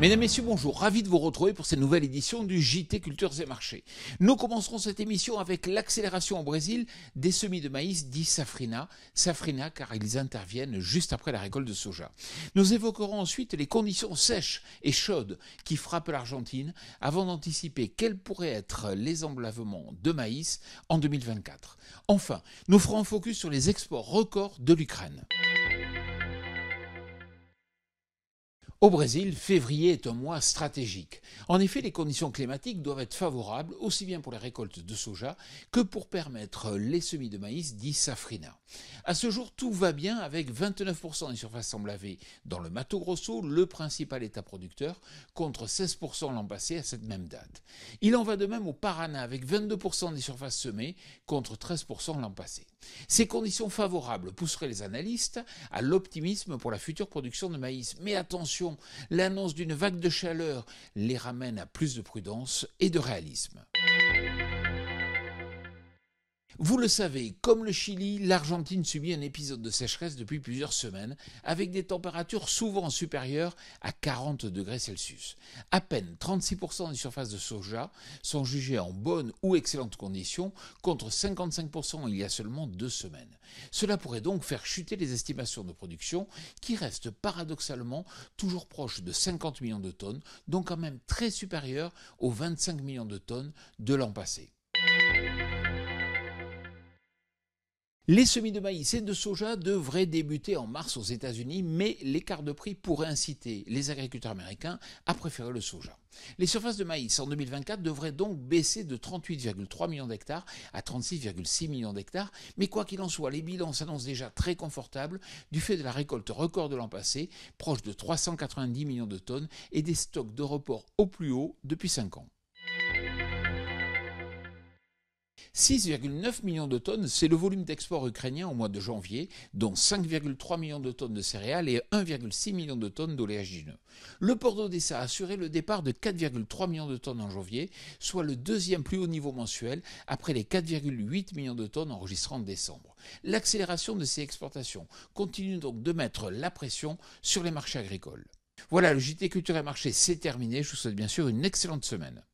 Mesdames, Messieurs, bonjour, ravi de vous retrouver pour cette nouvelle édition du JT Cultures et Marchés. Nous commencerons cette émission avec l'accélération au Brésil des semis de maïs dits safrina. Safrina car ils interviennent juste après la récolte de soja. Nous évoquerons ensuite les conditions sèches et chaudes qui frappent l'Argentine avant d'anticiper quels pourraient être les emblavements de maïs en 2024. Enfin, nous ferons un focus sur les exports records de l'Ukraine. Au Brésil, février est un mois stratégique. En effet, les conditions climatiques doivent être favorables aussi bien pour les récoltes de soja que pour permettre les semis de maïs dits safrina. À ce jour, tout va bien avec 29% des surfaces emblavées dans le Mato Grosso, le principal état producteur, contre 16% l'an passé à cette même date. Il en va de même au Paraná avec 22% des surfaces semées contre 13% l'an passé. Ces conditions favorables pousseraient les analystes à l'optimisme pour la future production de maïs. Mais attention, l'annonce d'une vague de chaleur les ramène à plus de prudence et de réalisme. Vous le savez, comme le Chili, l'Argentine subit un épisode de sécheresse depuis plusieurs semaines, avec des températures souvent supérieures à 40 degrés Celsius. À peine 36% des surfaces de soja sont jugées en bonnes ou excellentes conditions, contre 55% il y a seulement 2 semaines. Cela pourrait donc faire chuter les estimations de production, qui restent paradoxalement toujours proches de 50 millions de tonnes, donc quand même très supérieures aux 25 millions de tonnes de l'an passé. Les semis de maïs et de soja devraient débuter en mars aux États-Unis, mais l'écart de prix pourrait inciter les agriculteurs américains à préférer le soja. Les surfaces de maïs en 2024 devraient donc baisser de 38,3 millions d'hectares à 36,6 millions d'hectares, mais quoi qu'il en soit, les bilans s'annoncent déjà très confortables du fait de la récolte record de l'an passé, proche de 390 millions de tonnes, et des stocks de report au plus haut depuis 5 ans. 6,9 millions de tonnes, c'est le volume d'export ukrainien au mois de janvier, dont 5,3 millions de tonnes de céréales et 1,6 million de tonnes d'oléagineux. Le port d'Odessa a assuré le départ de 4,3 millions de tonnes en janvier, soit le deuxième plus haut niveau mensuel, après les 4,8 millions de tonnes enregistrées en décembre. L'accélération de ces exportations continue donc de mettre la pression sur les marchés agricoles. Voilà, le JT Culture et Marché, c'est terminé. Je vous souhaite bien sûr une excellente semaine.